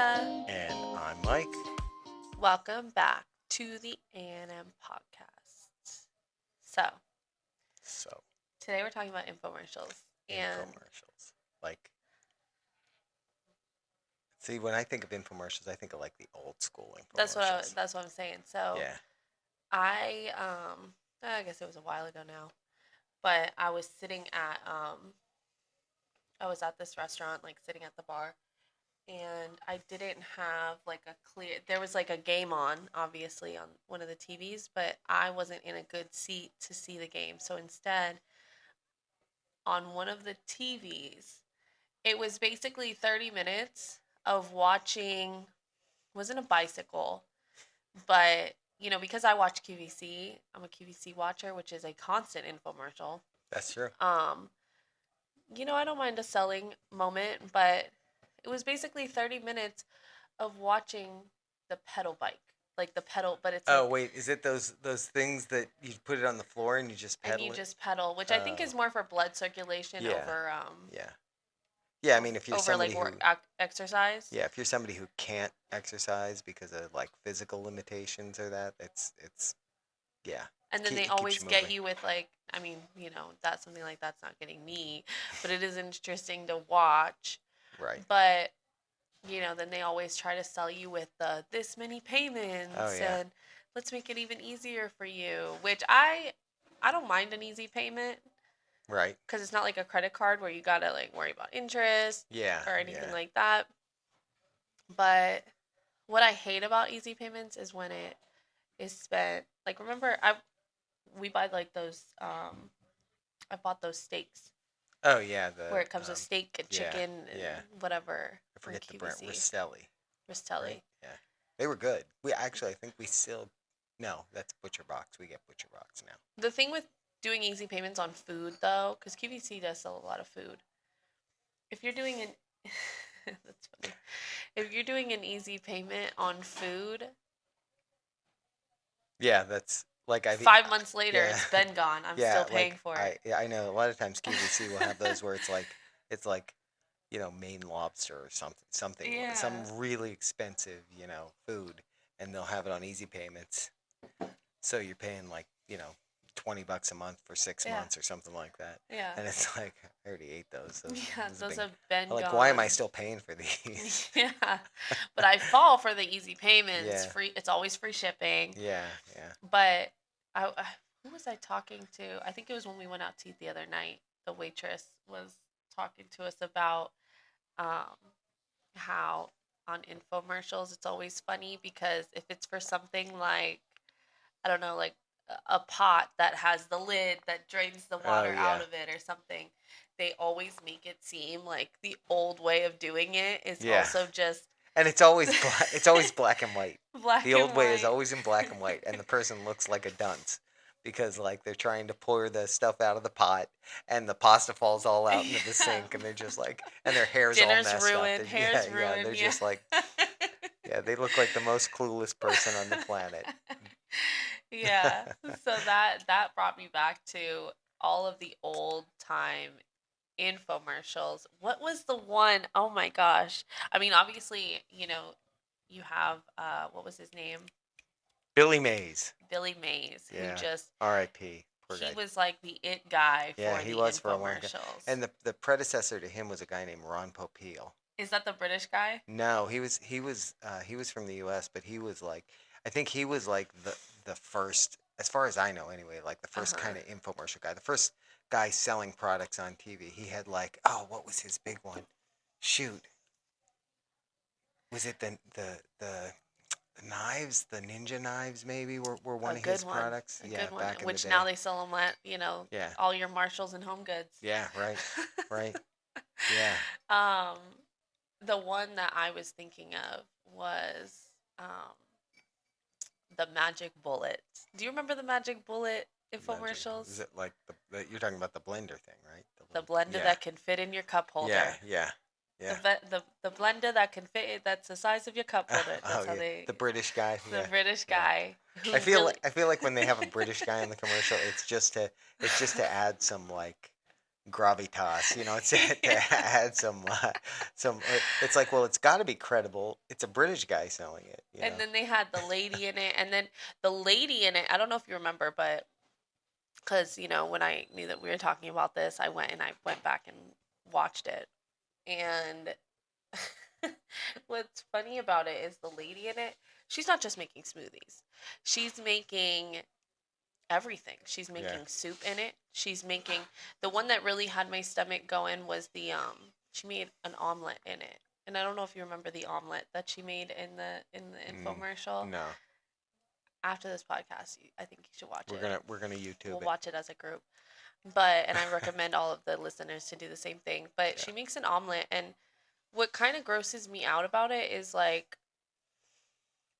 Lisa. And I'm Mike. Welcome back to the A&M podcast. So, So, today we're talking about infomercials. And infomercials. Like, see, when I think of infomercials, I think of like the old school infomercials. that's what I'm saying. So, Yeah. I I guess it was a while ago now, but I was sitting at I was at this restaurant, like sitting at the bar, and I didn't have like a clear. There was like a game on, obviously, on one of the TVs, but I wasn't in a good seat to see the game. So instead, on one of the TVs, it was basically 30 minutes of watching, wasn't a bicycle, but because I watch QVC, I'm a QVC watcher, which is a constant infomercial. That's true. I don't mind a selling moment, but it was basically 30 minutes of watching the pedal bike. Like the pedal, but it's Oh, like, wait. Is it those things that you put it on the floor and you just and pedal you it? just pedal, which I think Oh, is more for blood circulation yeah. over Yeah. Yeah, I mean, if you're over somebody like who, exercise. yeah, if you're somebody who can't exercise because of like physical limitations or that, it's yeah, And then they it keeps always you get moving. you with like, I mean, that's something like that's not getting me, but it is interesting to watch. Right. But then they always try to sell you with the this many Oh, payments yeah. and let's make it even easier for you, which I don't mind an easy payment Right. because it's not like a credit card where you gotta like worry about interest Yeah. or anything Yeah. like that. But what I hate about easy payments is when it is spent. Like, remember, we buy like those. I bought those steaks Oh yeah, where it comes with steak and yeah, chicken and yeah. whatever I from forget the brand, QVC. Ristelli, right? Ristelli. Yeah, they were good. We actually, I think we still, no, that's Butcher Box. We get Butcher Box now. The thing with doing easy payments on food, though, because QVC does sell a lot of food. If you're doing an that's funny. If you're doing an easy payment on food, Yeah, that's like I think. 5 months later Yeah, it's been gone. I'm yeah, still paying like for it. I know a lot of times QVC will have those where it's like Maine lobster or something some Yeah. really expensive food, and they'll have it on easy payments. So you're paying like, $20 a month for 6 months or something like that. Yeah. And it's like, I already ate those. Yeah, those have been Like, gone. why am I still paying for these? Yeah. But I fall for the easy payments. Yeah. Free. It's always free shipping. Yeah, yeah. But who was I talking to? I think it was when we went out to eat the other night. The waitress was talking to us about um, how on infomercials it's always funny because if it's for something like, I don't know, like a pot that has the lid that drains the water yeah. out of it or something, they always make it seem like the old way of doing it is Yeah. also just And it's always it's always black and white. black The and old way is white. always in black and white, and the person looks like a dunce because like they're trying to pour the stuff out of the pot, and the pasta falls all out into the sink, and they're just like, and their hair's Dinner's all messed ruined, up. hair's Yeah, ruined. they're Yeah. just like, yeah, they look like the most clueless person on the planet. Yeah. So that brought me back to all of the old time infomercials. What was the one? Oh my gosh. I mean, obviously, you have what was his name? Billy Mays. Billy Mays, who Yeah. just R.I.P. Poor he guy. was like the it guy Yeah, for he the was for a long time. infomercials. And the predecessor to him was a guy named Ron Popeil. Is that the British guy? No, he was from the U.S., but he was like, I think he was like the first, as far as I know anyway, like the first Uh-huh. kind of infomercial guy, the first guy selling products on TV. He had like, oh, what was his big one? Shoot, was it the knives, the ninja knives maybe were one A of good his one. products? A Yeah, good one. back in Which the now day. they sell them at, Yeah, all your Marshalls and Home Goods. yeah, right, right, yeah. Um, the one that I was thinking of was um, the Magic Bullet. Do you remember the Magic Bullet infomercials? Is it like you're talking about the blender thing, right? The blender that can fit in your cup holder. Yeah, yeah, yeah. The blender that can fit. That's the size of your cup holder. That's how yeah. they. The British guy. The Yeah. British Yeah. guy. Who I feel like when they have a British guy in the commercial, it's just to add some like gravitas. You know, it's to add some. It's like, well, it's got to be credible. It's a British guy selling it. You And know. then they had the lady in it, and then the lady in it, I don't know if you remember, but because when I knew that we were talking about this, I went back and watched it. And what's funny about it is the lady in it, she's not just making smoothies. She's making everything. She's Yeah. making soup in it. She's making the one that really had my stomach going was the she made an omelet in it. And I don't know if you remember the omelet that she made in the infomercial. No, After this podcast, I think you should watch it. we're gonna We'll YouTube it. watch it as a group. And I recommend all of the listeners to do the same thing. But Yeah. she makes an omelet, and what kind of grosses me out about it is like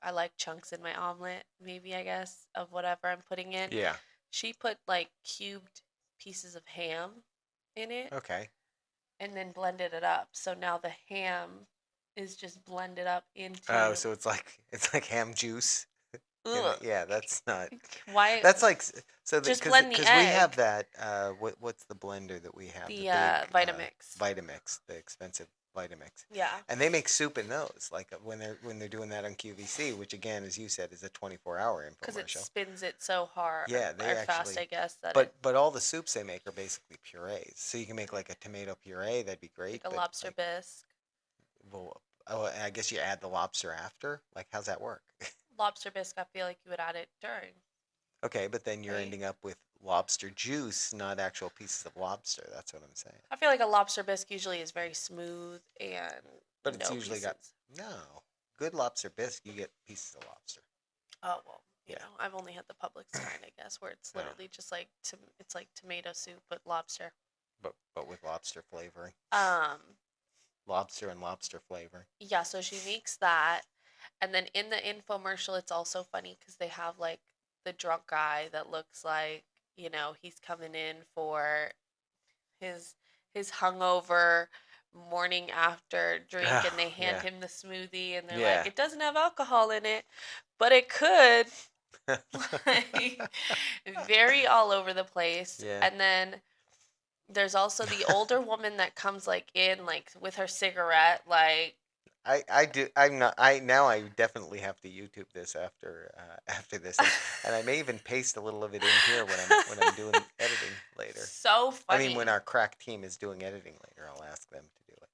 I like chunks in my omelet, maybe I guess, of whatever I'm putting in. Yeah. She put like cubed pieces of ham in it Okay. and then blended it up. So now the ham is just blended up Oh, into. so it's like ham juice. Ugh. Yeah, that's not. Why? That's like so Just because blend the we have egg. that. What's the blender that we have? The The big Vitamix. Vitamix, the expensive Vitamix, Yeah. and they make soup in those. Like when they're doing that on QVC, which again, as you said, is a 24-hour Because it infomercial. spins it so hard Yeah, they or fast, actually. I guess, that it But all the soups they make are basically purees. So you can make like a tomato puree. That'd be great. like a But lobster like, bisque. well, oh, and I guess you add the lobster after. Like, how's that work? Lobster bisque, I feel like you would add it during. Okay, but then you're Right? ending up with lobster juice, not actual pieces of lobster. That's what I'm saying. I feel like a lobster bisque usually is very smooth and But it's no usually got pieces. no good lobster bisque. You get pieces of lobster. Oh well, Yeah. I've only had the Publix kind, I guess, where it's No, literally just like it's like tomato soup with lobster. but with lobster flavoring, Um, lobster and lobster flavoring. yeah. So she makes that, and then in the infomercial, it's also funny because they have like the drunk guy that looks like he's coming in for his his hungover morning after drink, and they hand Yeah, him the smoothie and they're like, yeah. it doesn't have alcohol in it, but it could. Like, very all over the place. Yeah. And then there's also the older woman that comes like in like with her cigarette, like I do. I'm not. I definitely have to YouTube this after this, and I may even paste a little of it in here when I'm doing editing later. so I mean, when funny. our crack team is doing editing later, I'll ask them to do it.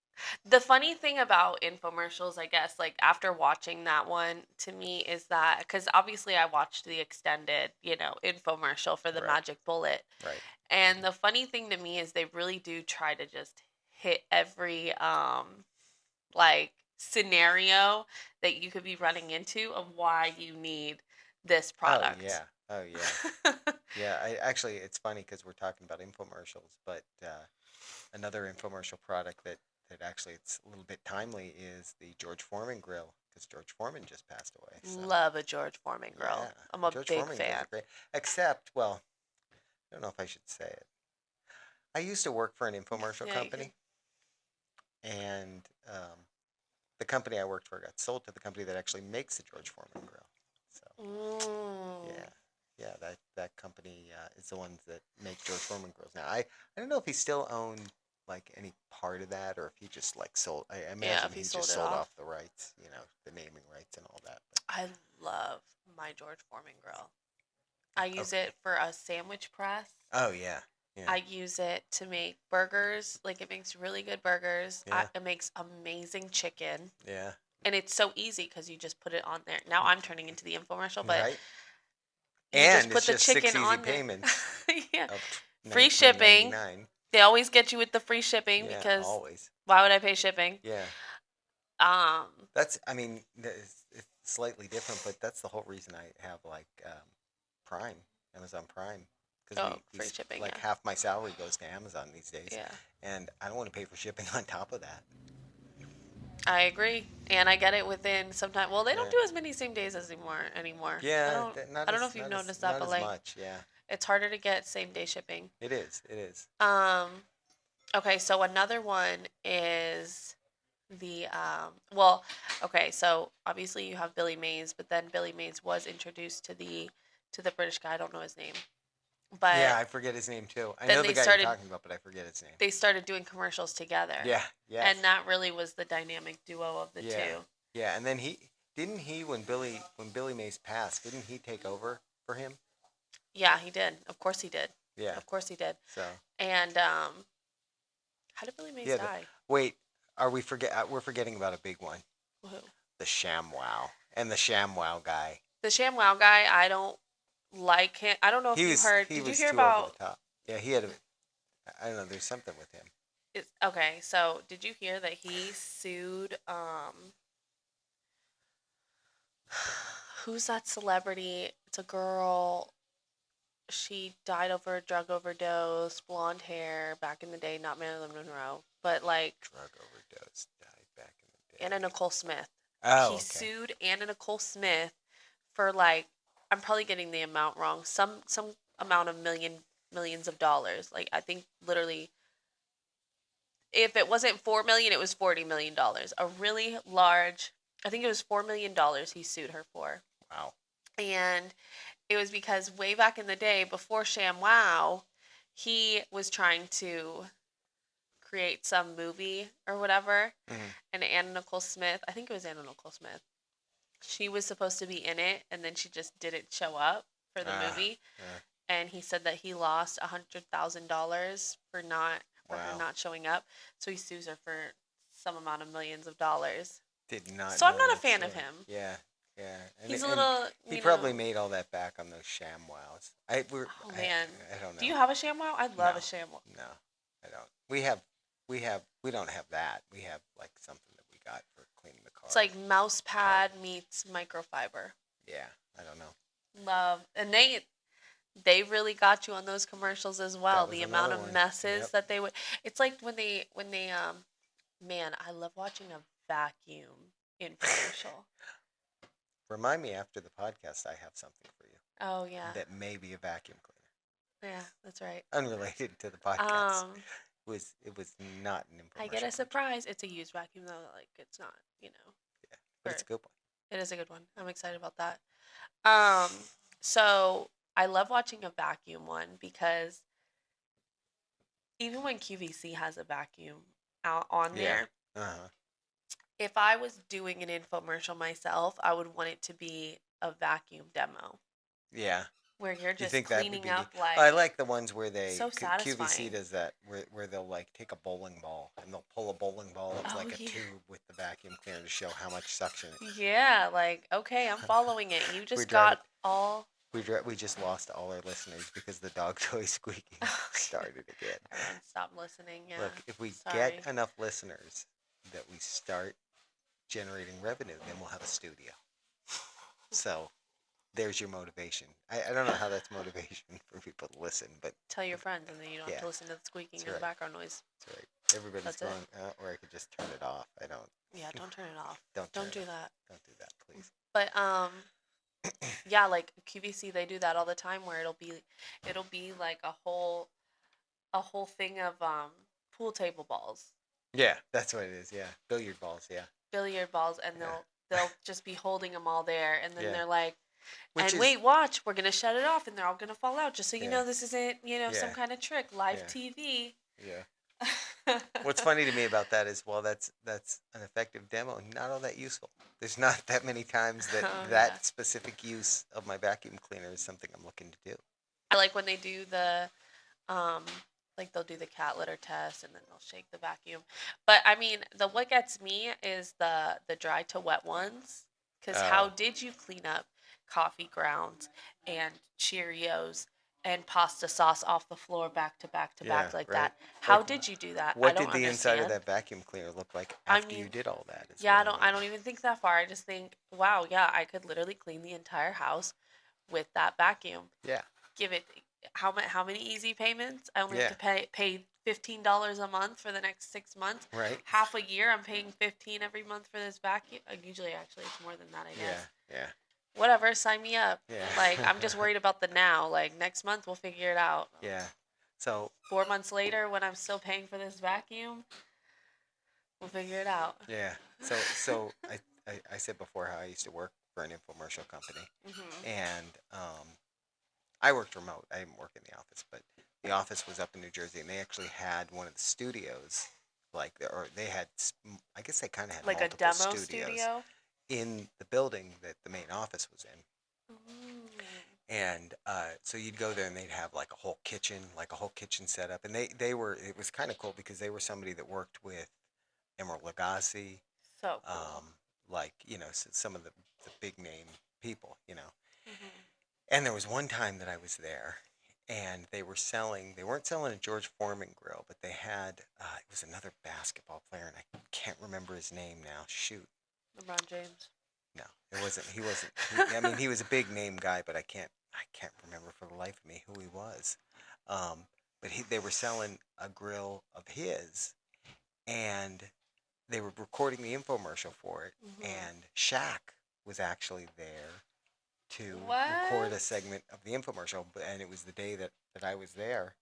The funny thing about infomercials, I guess, like after watching that one, to me is that because obviously I watched the extended, infomercial for the Right. magic bullet. Right. And the funny thing to me is they really do try to just hit every like scenario that you could be running into of why you need this Oh product. yeah. Oh yeah. Yeah. It's funny because we're talking about infomercials, but another infomercial product that actually it's a little bit timely is the George Foreman grill because George Foreman just passed away. So Love a George Foreman grill. yeah, I'm a George big Foreman grills fan. are great. Except, well, I don't know if I should say it. I used to work for an infomercial Yeah, you can. company, and the company I worked for got sold to the company that actually makes the George Foreman grill. So Mm. yeah, yeah, that company is the ones that make George Foreman grills. Now I don't know if he still owned like any part of that, or if he just like sold. I Yeah, imagine if he he sold just it sold off. off the rights, the naming rights and all that. I love my George Foreman grill. I But use it for a sandwich press. oh yeah, yeah, I use it to make burgers. Like it makes really good burgers. yeah, It makes amazing chicken. yeah. And it's so easy because you just put it on there. Now I'm turning into the infomercial, but Right. you just And put it's the just six chicken easy on there. payments Yeah. of Free shipping. 19.99. They always get you with the free shipping Yeah, because always. why would I pay shipping? Yeah. Um, That's, I mean, it's slightly different, but that's the whole reason I have like Prime, Amazon Prime, because free shipping, like yeah. half my salary goes to Amazon these days, Yeah. and I don't want to pay for shipping on top of that. I agree. And I get it within some time. Well, they don't Yeah. do as many same days as anymore. Yeah, I don't know if you've noticed that, not but as like much. Yeah, it's harder to get same day shipping. it is. It is. Um okay, so another one is the well, okay, so obviously you have Billy Mays, but then Billy Mays was introduced to the British guy, I don't know his name. But Yeah, I forget his name too. I then know the guy you're talking about, but I forget his name. they started doing commercials together. Yeah, yes. And that really was the dynamic duo of the Yeah. two. Yeah, and then when Billy Mays passed, didn't he take over for him? Yeah, he did. Of course he did. Yeah. Of course he did. So. And how did Billy Mays Yeah. die? Wait, we're forgetting about a big one. Who? The ShamWow and the ShamWow guy. The ShamWow guy, I don't like him. I don't know if you heard. He Did you was hear too over about? the top. Yeah, he had a. I don't know. There's something with him. Okay, so did you hear that he sued? Who's that celebrity? It's a girl. She died over a drug overdose, blonde hair, back in the day. Not Marilyn Monroe, but like Drug overdose, died back in the day. Anna Nicole Smith. Oh, He okay. sued Anna Nicole Smith for like, I'm probably getting the amount wrong. Some amount of millions of dollars. Like I think literally, if it wasn't 4 million, it was $40 million. A really large. I think it was $4 million he sued her for. Wow. And it was because way back in the day, before ShamWow, he was trying to create some movie or whatever. Mm-hmm. And Anna Nicole Smith, I think it was Anna Nicole Smith, she was supposed to be in it, and then she just didn't show up for the movie. Yeah. And he said that he lost $100,000 for her not showing up. So he sues her for some amount of millions of dollars. Did not. So I'm not a fan of him. Yeah. Yeah. He's a little. He probably made all that back on those ShamWows. Oh man. I don't know. Do you have a ShamWow? I'd love a ShamWow. No, I don't. We don't have that. We have like something that we got for cleaning the car. It's like mouse pad meets microfiber. Yeah, I don't know. Love. And they really got you on those commercials as well. The amount of messes that they would. It's like when they man, I love watching a vacuum infomercial. Remind me after the podcast, I have something for you. Oh yeah. That may be a vacuum cleaner. Yeah, that's right. Unrelated to the podcast. It was not an infomercial. I get a surprise. It's a used vacuum though. Like it's not, Yeah, but it's a good one. It is a good one. I'm excited about that. So I love watching a vacuum one because even when QVC has a vacuum out on there, if I was doing an infomercial myself, I would want it to be a vacuum demo. Yeah. Where you're just cleaning up like. I like the ones where they so satisfying. QVC does that where they'll like take a bowling ball and they'll pull a bowling ball up like a tube with the vacuum cleaner to show how much suction it. Yeah, like okay, I'm following it. You just got all. We just lost all our listeners because the dog toy squeaking started again. Everyone stop listening. Yeah. Look, if we get enough listeners that we start generating revenue, then we'll have a studio. So. There's your motivation. I don't know how that's motivation for people to listen, but tell your friends, and then you don't have to listen to the squeaking and the background noise. That's right. Everybody's going, or I could just turn it off. I don't. Yeah, don't turn it off. Don't do that. Don't do that, please. But yeah, like QVC, they do that all the time, where it'll be like a whole thing of pool table balls. Yeah, that's what it is. Yeah, billiard balls. Yeah. Billiard balls, and they'll just be holding them all there, and then they're like. Wait, watch, we're going to shut it off and they're all going to fall out just so you know this isn't, some kind of trick. Live TV. Yeah. What's funny to me about that is, well, that's an effective demo, not all that useful. There's not that many times that specific use of my vacuum cleaner is something I'm looking to do. I like when they do the, like they'll do the cat litter test and then they'll shake the vacuum. But I mean, what gets me is the dry to wet ones. Because how did you clean up coffee grounds and Cheerios and pasta sauce off the floor back to back like that? How did you do that? What did the inside of that vacuum cleaner look like after you did all that? Yeah, I don't even think that far. I just think, wow, yeah, I could literally clean the entire house with that vacuum. Yeah. Give it how many easy payments? I only have to pay $15 a month for the next 6 months. Right. Half a year, I'm paying $15 every month for this vacuum. Usually, actually, it's more than that, I guess. Yeah. Whatever, sign me up. Yeah. Like, I'm just worried about the now. Like, next month, we'll figure it out. Yeah. So 4 months later, when I'm still paying for this vacuum, we'll figure it out. Yeah. So I said before how I used to work for an infomercial company, and I worked remote. I didn't work in the office, but the office was up in New Jersey, and they actually had one of the studios, or they had, I guess they kind of had Like a multiple demo studios studio. in the building that the main office was in. Mm. And so you'd go there, and they'd have like a whole kitchen set up, and it was kind of cool because they were somebody that worked with Emeril Lagasse, So cool. um, some of the big name people, you know. Hmm. And there was one time that I was there, and they weren't selling a George Foreman grill, but they had, it was another basketball player, and I can't remember his name now. Shoot. LeBron James. No, it wasn't. I mean, he was a big name guy, but I can't remember for the life of me who he was. But they were selling a grill of his, and they were recording the infomercial for it, Hmm. and Shaq was actually there to record a What? segment of the infomercial, and it was the day that I was there,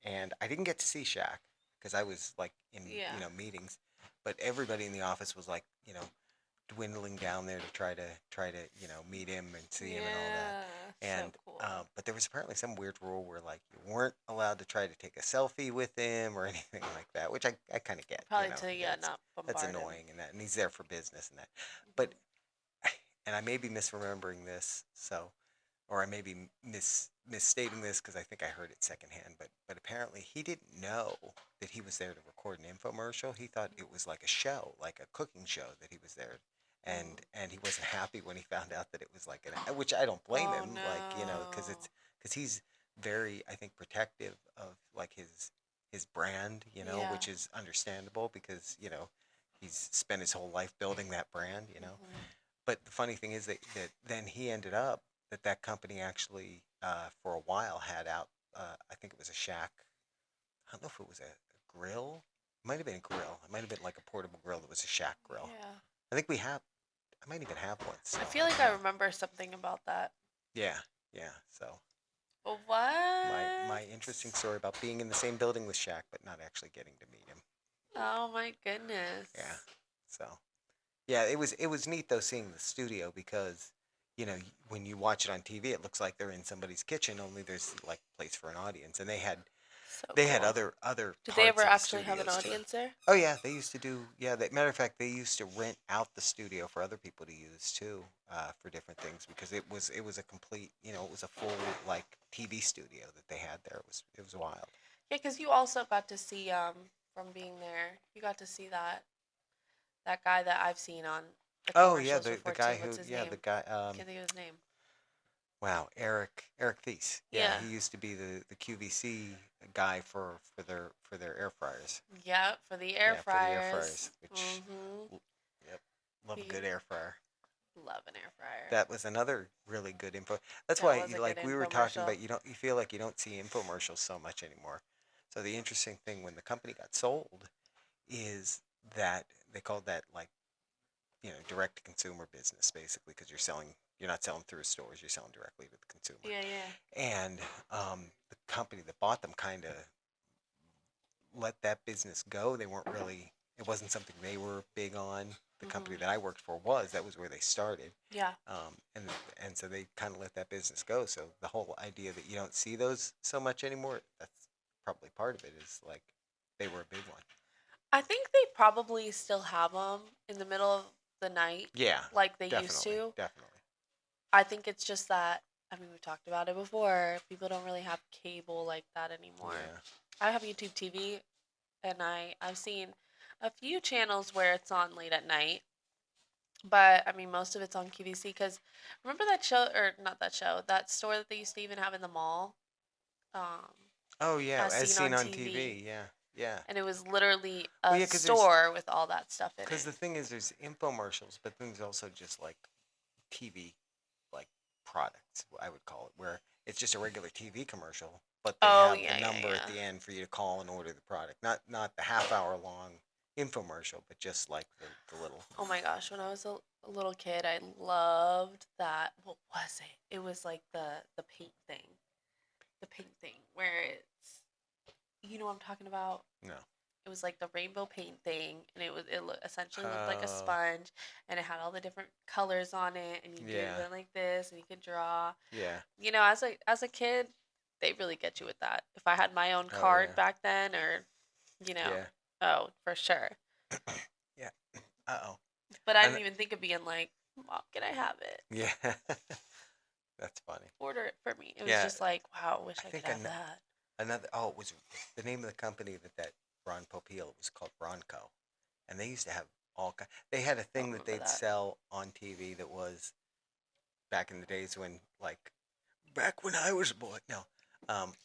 and I didn't get to see Shaq because I was like in Yeah. meetings, but everybody in the office was like dwindling down there to try to meet him and see him and all that, Yeah. So and cool. but there was apparently some weird rule where like you weren't allowed to try to take a selfie with him or anything like that, which I kind of get, Probably to, yeah, that's not that's bombard him. annoying and he's there for business and that, but Hmm. and I may be misremembering this, or I may be misstating this because I think I heard it secondhand. But apparently he didn't know that he was there to record an infomercial. He thought it was like a show, like a cooking show that he was there, Mm. and he wasn't happy when he found out that it was like which I don't blame Oh him, like no. because he's very, I think, protective of like his brand, Yeah. which is understandable because he's spent his whole life building that brand. Hmm. But the funny thing is that then he ended up that company actually for a while had out. I think it was a shack. I don't know if it was a grill. It might have been a grill. It might have been like a portable grill that was a shack grill. Yeah. I think we have. I might even have one I still. feel I like don't I know. remember something about that. Yeah, yeah. So my What? interesting story about being in the same building with Shaq, but not actually getting to meet him. Oh my Yeah. goodness. So yeah, it was neat though seeing the studio because when you watch it on TV, it looks like they're in somebody's kitchen. Only there's like place for an audience, and So they had cool. other Did they ever parts of the actually have an studios too. audience there? Oh yeah, they used to do. Yeah, matter of fact, they used to rent out the studio for other people to use too, for different things because it was a complete, it was a full like TV studio that they had there. It was wild. Yeah, because you also got to see from being there. You got to see that guy that I've seen on the Oh yeah, commercials the before too. guy What's who his yeah name? the guy Can't think of his name. wow, Eric Thies. Yeah, Yeah. he used to be the QVC guy for their air fryers. Yeah, for the air Yeah, for the air fryers. fryers, which Mm-hmm. yep, love a He good air fryer. love an air fryer. That was another really good info. That's That why, was a good like we were talking infomercial. about, you feel like you don't see infomercials so much anymore. So the interesting thing when the company got sold is that they called that like direct to consumer business basically because you're not selling through stores, you're selling directly to the consumer. Yeah, yeah. And the company that bought them kind of let that business go. They weren't really. It wasn't something they were big on. The company Mhm. that I worked for that was where they started, Yeah. um, and and so they kind of let that business go. So the whole idea that you don't see those so much anymore, that's probably part of it. Is like they were a big one. I think they probably still have them in the middle of the night Yeah, like they used definitely, to. definitely. I think it's just that, I mean, we've talked about it before. People don't really have cable like that anymore. Yeah. I have YouTube TV, and I've seen a few channels where it's on late at night, but I mean most of it's on QVC because remember that show, or not that show, that store that they used to even have in the mall, um, Oh yeah, as as seen seen on on TV, TV. Yeah, yeah. and it was literally Well, a yeah, because store with all that stuff in it. the thing is, there's infomercials, but then there's also just like TV like products, I would call it, where it's just a regular TV commercial, but they Oh have the yeah, yeah, number at yeah. the end for you to call and order the product. Not the half-hour long infomercial, but just like the little. Oh my gosh, when I was a little kid, I loved that. What was it? It was like the pink thing, the pink thing where it's, you know what I'm talking about. No. it was like the rainbow paint thing, and essentially looked like a Oh, sponge, and it had all the different colors on it, and you do yeah, it like this, and you could draw. yeah. As a kid, they really get you with that. If I had my own Oh, card yeah, back then, or you know, yeah, oh for sure. yeah. Uh-oh. But I And didn't even think of being like, Mom, can I have it? yeah, that's funny. Order it for me. It was Yeah, just like, wow, I wish I I could think have that. another. Oh, it was the name of the company that Ron Popeil was called Ronco, and they used to have They had a I don't thing that remember they'd that. sell on TV that was back in the days when back when I was a boy. No,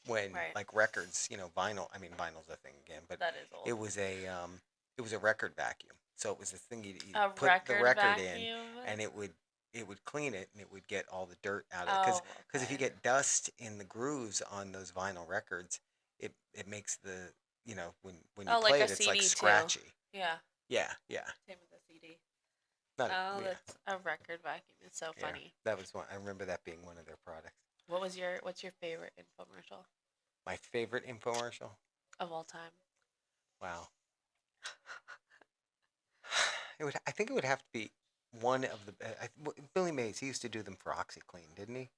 when Right. like records, vinyl. I mean, vinyl's a thing again, but That is old. it was a record vacuum. So it was a thing you'd A put the record record in, vacuum? and it would clean it, and it would get all the dirt out of it. Because Oh, if you okay. get dust in the grooves on those vinyl records, it makes when you Oh, like play a it, it's like CD too. scratchy. Yeah. Yeah, yeah. Same with the CD. Not Oh, yeah, that's a record vacuum. It's so yeah. funny. That was one. I remember that being one of their products. What's your favorite infomercial My favorite infomercial. of all time? Wow. I think it would have to be one of the Billy Mays. He used to do them for OxyClean, didn't he?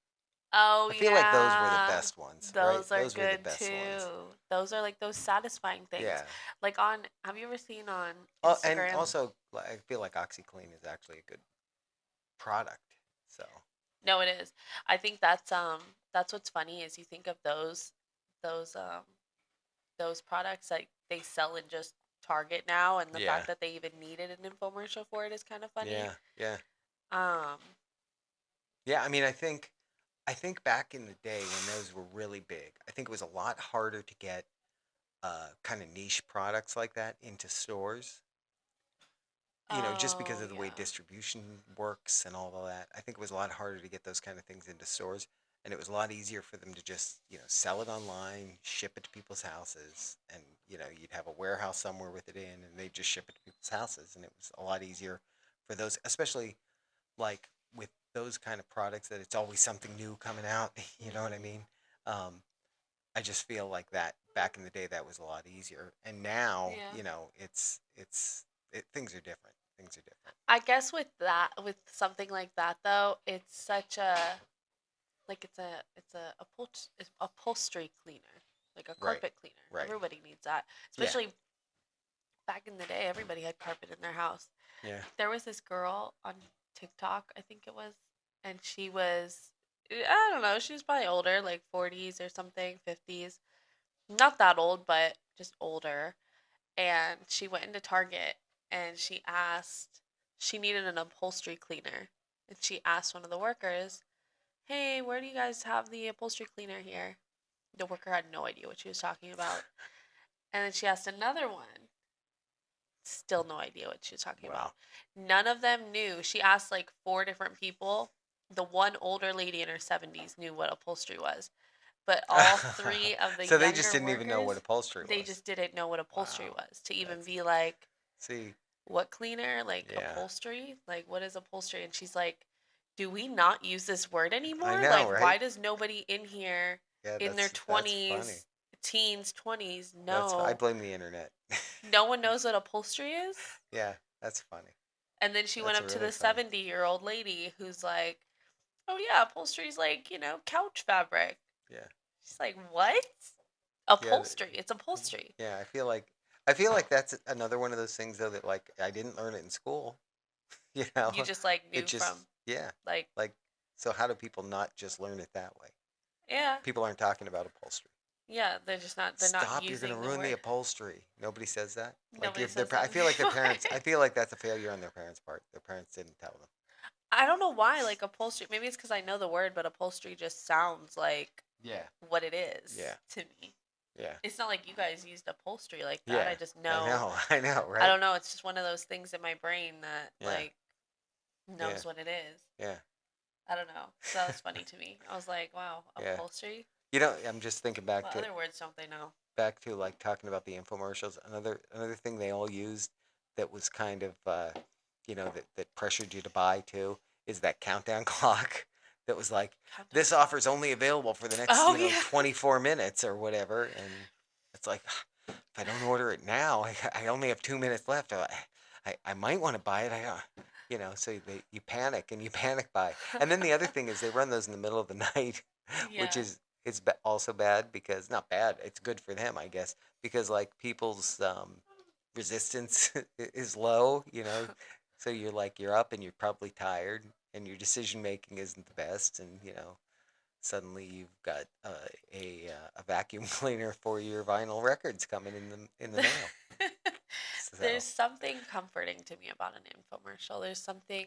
Oh I feel like those were the yeah. best ones, right? Those are Those were the good best ones. too. Those are like those satisfying things. Yeah. Like have you ever seen on Oh, and Instagram? also I feel like OxyClean is actually a good product. So No, it is. I think that's what's funny is you think of those those products that they sell in just Target now, and the yeah, fact that they even needed an infomercial for it is kind of funny. yeah, yeah, Um, yeah. I mean, I think back in the day when those were really big, I think it was a lot harder to get kind of niche products like that into stores. Just because oh of the way yeah. distribution works and all of that, I think it was a lot harder to get those kind of things into stores. And it was a lot easier for them to just, sell it online, ship it to people's houses, and, you'd have a warehouse somewhere with it in, and they'd just ship it to people's houses. And it was a lot easier for those, especially like with those kind of products that it's always something new coming out. You know what I Hmm. mean? Um, I just feel like that back in the day that was a lot easier. And now, Yeah. things are different. Things are different. I guess with something like that though, it's such a like it's upholstery cleaner, like a Right. carpet cleaner. Right. Everybody needs that, Yeah. especially back in the day. Everybody had carpet in their house. Yeah. There was this girl on TikTok, I think it was, and she was, I don't know, she was probably older, like 40s or something, 50s. Not that old, but just older. And she went into Target and she needed an upholstery cleaner. And she asked one of the workers, "Hey, where do you guys have the upholstery cleaner here?" The worker had no idea what she was talking about. And then she asked another one. Still no idea what she was talking about. Wow. None of them knew. She asked like four different people. The one older lady in her 70s knew what upholstery was, but all three of the So they just younger didn't even know what workers, upholstery they was. just didn't know what upholstery Wow. was to even That's be like, see. what cleaner? Like Yeah. upholstery? Like what is upholstery? And she's like, do we not use this word I anymore? know, Like right? why does nobody in here Yeah. in their That's funny. 20s, teens, 20s I know blame the internet. no one knows what upholstery is? Yeah. That's funny. And then she went That's up to really the funny. 70-year-old lady who's like, "Oh yeah, upholstery's like, couch fabric." Yeah. She's like, "What?" Yeah. Upholstery. It's upholstery. Yeah. I feel like that's another one of those things though that like I didn't learn it in school. You know, You just like it knew just from yeah. like, Like so, how do people not just learn it that way? yeah. People aren't talking about upholstery. Yeah, they're not Stop! You're gonna using the ruin the word. upholstery. Nobody says that. Like Nobody if their, says that I feel like their anymore. parents. I feel like that's a failure on their parents' part. Their parents didn't tell them. I don't know why like upholstery. Maybe it's cuz I know the word, but upholstery just sounds like Yeah. what it is Yeah. to me. Yeah. It's not like you guys used upholstery like that. Yeah. I just I know. know. I know. I Right. don't know, it's just one of those things in my brain that Yeah. like Yeah. knows what it is. Yeah. I don't know. So that was funny to me. I was like, wow, Yeah. upholstery? I'm just thinking back What to other words don't they know? like talking about the infomercials. Another thing they all used that was kind of that pressured you to buy too is that countdown clock that was like Countdown this clock. offer is only available for the next Oh, yeah. 24 minutes or whatever, and it's like if I don't order it now, I only have 2 minutes left. I might want to buy it. So you panic and you panic buy. And then the other thing is they run those in the middle of the night, which Yeah. is it's also bad because not bad. It's good for them, I guess, because like people's resistance is low. So you're up and you're probably tired and your decision making isn't the best, and suddenly you've got a vacuum cleaner for your vinyl records coming in the mail. There's So something comforting to me about an infomercial. There's something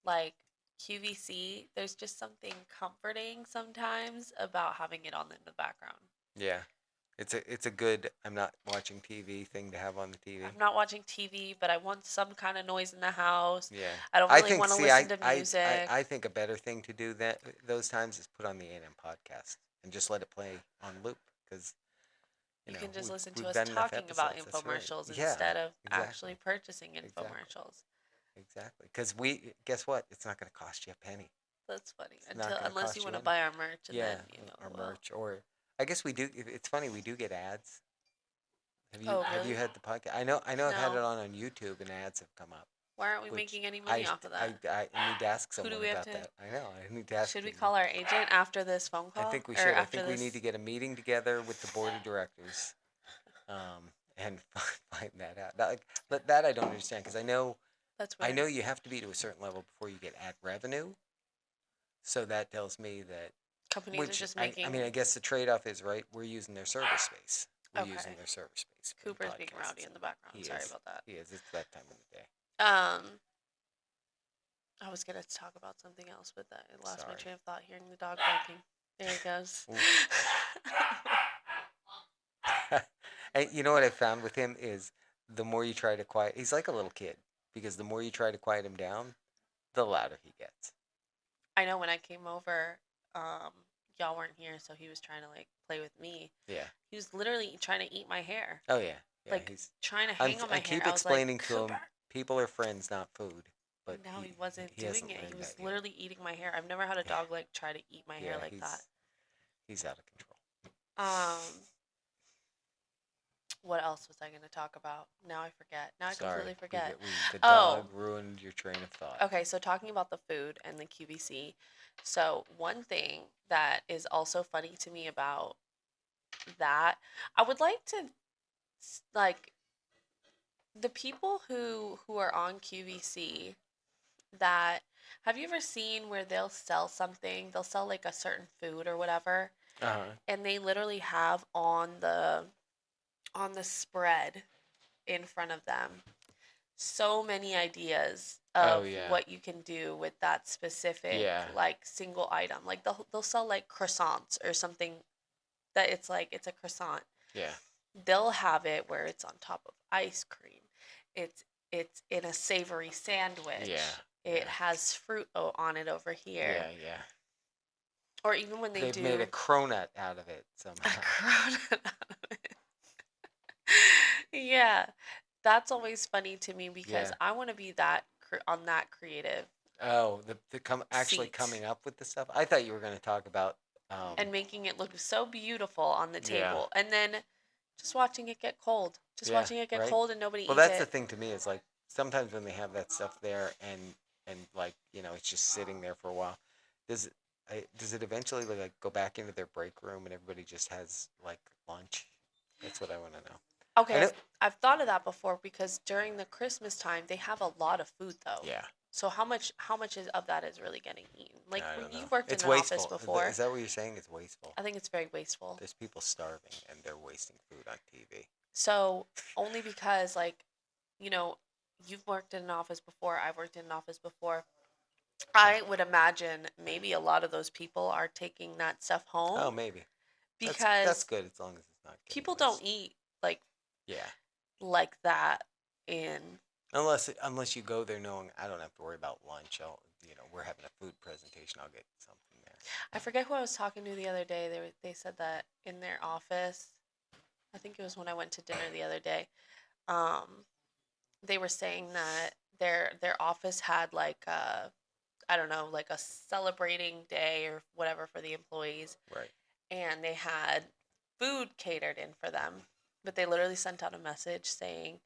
like QVC. There's just something comforting sometimes about having it on in the background. yeah, it's a good I'm not watching TV thing to have on the TV. I'm not watching TV, but I want some kind of noise in the house. Yeah, I don't I really think. want to See, listen to music. I think a better thing to do those times is put on the A&M podcast and just let it play on loop because You can just listen to we've us done enough talking about episodes. That's right. infomercials Yeah, instead of actually exactly, purchasing exactly, infomercials. exactly. Because guess what? It's not going to cost you a penny. That's funny. It's not going to Unless you cost you want to any. buy our merch and Yeah, then, our well, merch, or I guess we do. It's funny, we do get ads. oh, Have you really? had the podcast? I know I've had it No. on YouTube and ads have come up, Why aren't we which making any money off of that? I need to ask Who do someone we have about to? that. I know I need to ask Should we him. call our agent after this phone I call think we or should. I after think we need to this? get a meeting together with the board of directors, and find that out. That I don't understand because That's I weird. know you have to be to a certain level before you get ad revenue. So that tells me that, Companies are which just I making. mean, I guess the trade off is right. We're using their server space. We're using Okay. their server space for the Cooper's being rowdy podcasts. in the background. He Sorry is. about that. He is. It's that time of the day. Um, I was gonna talk about something else, but I lost my Sorry. train of thought hearing the dog barking. There he goes. And you know what I found with him is the more you try to quiet, he's like a little kid because the more you try to quiet him down, the louder he gets. I know when I came over, um, y'all weren't here, so he was trying to like play with me. Yeah. He was literally trying to eat my hair, Oh yeah. Yeah. like trying to I'm, hang on my I hair. keep I was like, explaining to him, Cooper. people are friends, not food. But No, he wasn't he doing hasn't it. He learned was that yet. literally eating my hair. I've never had a Yeah. dog like try to eat my hair Yeah. like that. He's out of control. Um, what else was I going to talk about? Now I forget. Now I Sorry. completely forget. The Oh, dog ruined your train of thought. okay. So talking about the food and the QVC. So one thing that is also funny to me about that, I would like to like the people who are on QVC that have you ever seen where they'll sell something, they'll sell like a certain food or whatever, Uh huh. and they literally have on the spread in front of them so many ideas Oh of yeah. what you can do with that specific Yeah. like single item. Like they'll sell like croissants or something that it's like it's a croissant. Yeah. They'll have it where it's on top of ice cream. It's it's in a savory sandwich. Yeah. It Yeah. has fruit on it over here. Yeah. Yeah. Or even when they They've made a do cronut out of it a somehow. cronut out of it. Yeah. That's always funny to me because Yeah. I want to be that on that creative Oh, actually seat coming up with the stuff. I thought you were going to talk about. and making it look so beautiful on the Yeah. table and then just watching it get cold. Just Yeah. watching it get Right. cold and nobody Well, eats that's the it. thing to me is like sometimes when they have that stuff there and like it's just sitting there for a while. Does does it eventually like go back into their break room and everybody just has like lunch? That's what I want to know. I Okay, know. I've thought of that before because during the Christmas time they have a lot of food though. Yeah. So how much of that is really getting eaten? Like I when don't know. you've worked in It's an office wasteful. before, Is that what you're saying? It's wasteful. I think it's very wasteful. There's people starving and they're wasting food on TV. So only because like, you know, you've worked in an office before, I've worked in an office before. I would imagine maybe a lot of those people are taking that stuff Oh, home maybe. That's because good as long as it's not getting people don't waste. eat like Yeah. like that in Unless you go there knowing I don't have to worry about lunch. We're having a food presentation. I'll get something there. I forget who I was talking to the other day. They said that in their office, I think it was when I went to dinner the other day. Um, they were saying that their office had like I don't know, like a celebrating day or whatever for the employees, Right. and they had food catered in for them, but they literally sent out a message saying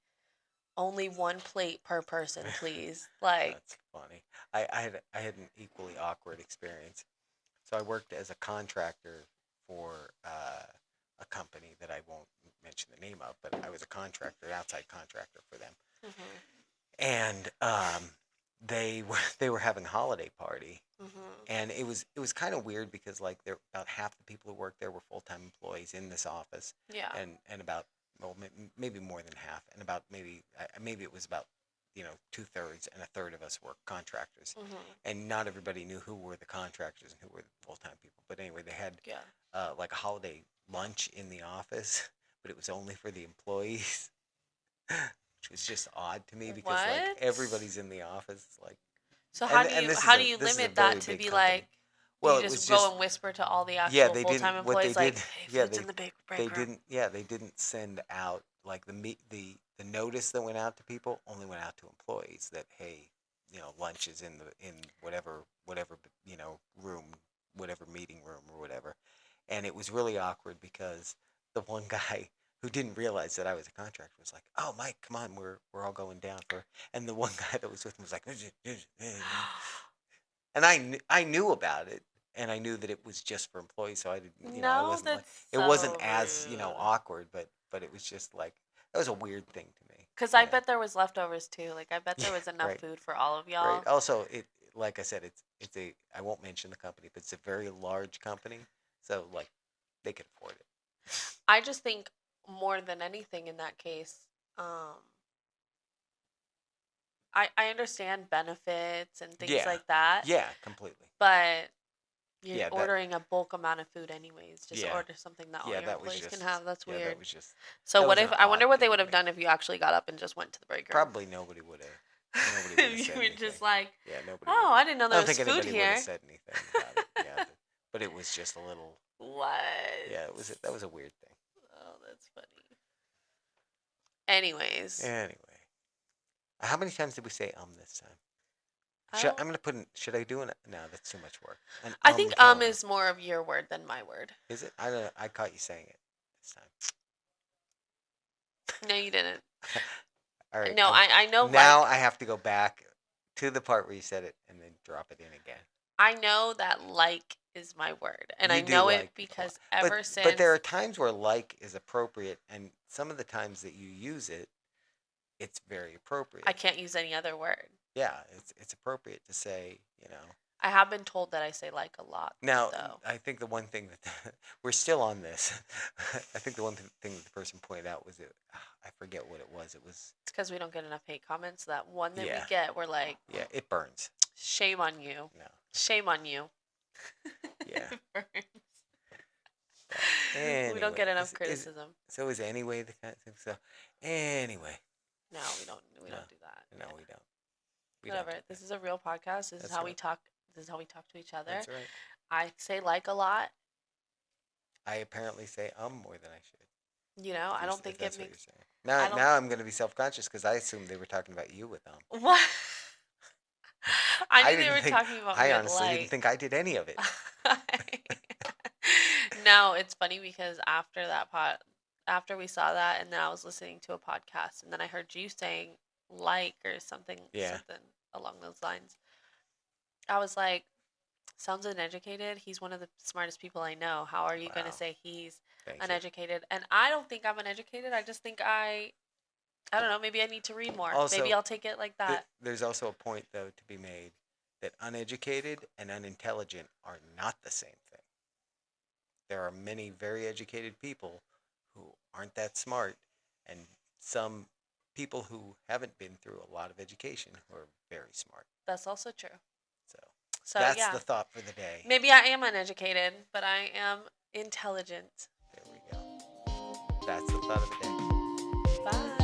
only one plate per person, please. Like, That's funny. I had an equally awkward experience. So I worked as a contractor for a company that I won't mention the name of, but I was a contractor, an outside contractor for them, mhm, and they were having a holiday party, mhm, and it was kind of weird because like there about half the people who worked there were full time employees in this office, yeah, and about well maybe more than half, and about maybe it was about 2/3 and a third of us were contractors, mhm, and not everybody knew who were the contractors and who were the full time people. But anyway, they had yeah. like a holiday lunch in the office, but it was only for the employees, which was just odd to me because like What? everybody's in the office, like, So and how do you this is a limit very that to big be company. like? Do Well, you it was just go just and whisper to all the yeah, actual they full didn't time what they employees, did. like, "Hey, Yeah, food's in the they break room." didn't yeah they didn't send out like the notice that went out to people only went out to employees that hey lunch is in whatever room, whatever meeting room or whatever. And it was really awkward because the one guy who didn't realize that I was a contractor was like, "Oh, Mike, come on, we're all going down for." And the one guy that was with him was like, and I knew about it, and I knew that it was just for employees, so I didn't, I No, wasn't like, that's it wasn't so as rude. awkward, but it was just like that was a weird thing to me, Cause you I know. bet there was leftovers too. Like, I bet Yeah, there was enough right, food for all of right. y'all. Also, it like I said, it's a I won't mention the company, but it's a very large company, so like they could afford it. I just think more than anything in that case, um, I understand benefits and things Yeah, like that, yeah, completely. but you're Yeah, ordering a bulk amount of food anyways. Just yeah, order something that all yeah. your employees can have. That's That weird. was just So that what was if an I odd wonder what they thing would to have me. done if you actually got up and just went to the break room? Probably nobody would have You said were anything. just like, Yeah, nobody would. "Oh, I didn't know I there don't was think food anybody would have here." said anything about it. Yeah, but it was just a little. What? Yeah, that was a weird thing. Oh, that's funny. Anyways, Anyway, how many times did we say this time? I don't. I'm gonna put in. Should I do an? No, that's too much work. An I think counter. is more of your word than my word. Is it? I don't know. I caught you saying it this No, you didn't. time. All right. No, I know Now like I have to go back to the part where you said it and then drop it in again. I know that like is my word, and I You do know it like a lot. because But ever there since are times where like is appropriate, and some of the times that you use it, it's very I appropriate. can't use any other word. Yeah, it's appropriate to say. I have been told that I say like a lot Now, though. I think the one thing that we're still on this. I think the one thing that the person pointed out was that I forget what it was. It was It's because we don't get enough hate comments. That one that we yeah, get, we're like, yeah. It burns. shame on you. No, Shame on you. yeah. It burns. We don't Anyway, get enough criticism. so is anyway the kind of thing. So anyway, No, we don't. We no, don't do that. no, Yeah. we don't. We don't Whatever. do This that. is a real podcast. This is That's how we right. talk. This is how we talk to each other. That's right. I say like a lot. I apparently say more than I should. You know, I don't If think it that's what you're makes. saying. I Now, don't. now I'm going to be self-conscious because I assumed they were talking about you with What? I I knew they didn't were think. talking about me I with honestly didn't like. think I did any of it. No, it's funny because after we saw that, and then I was listening to a podcast, and then I heard you saying like or something, Yeah. something along those lines. I was like, sounds uneducated. He's one of the smartest people I know. How are you going to Wow. say he's Thank you. uneducated? And I don't think I'm uneducated. I just think I don't know. Maybe I need to read more. Maybe Also, I'll take it like that. there's also a point though to be made that uneducated and unintelligent are not the same thing. There are many very educated people who aren't that smart, and some people who haven't been through a lot of education who are very smart. That's also true. So So that's yeah, the thought for the day. maybe I am uneducated, but I am intelligent. There we go. That's the thought of the day. Bye.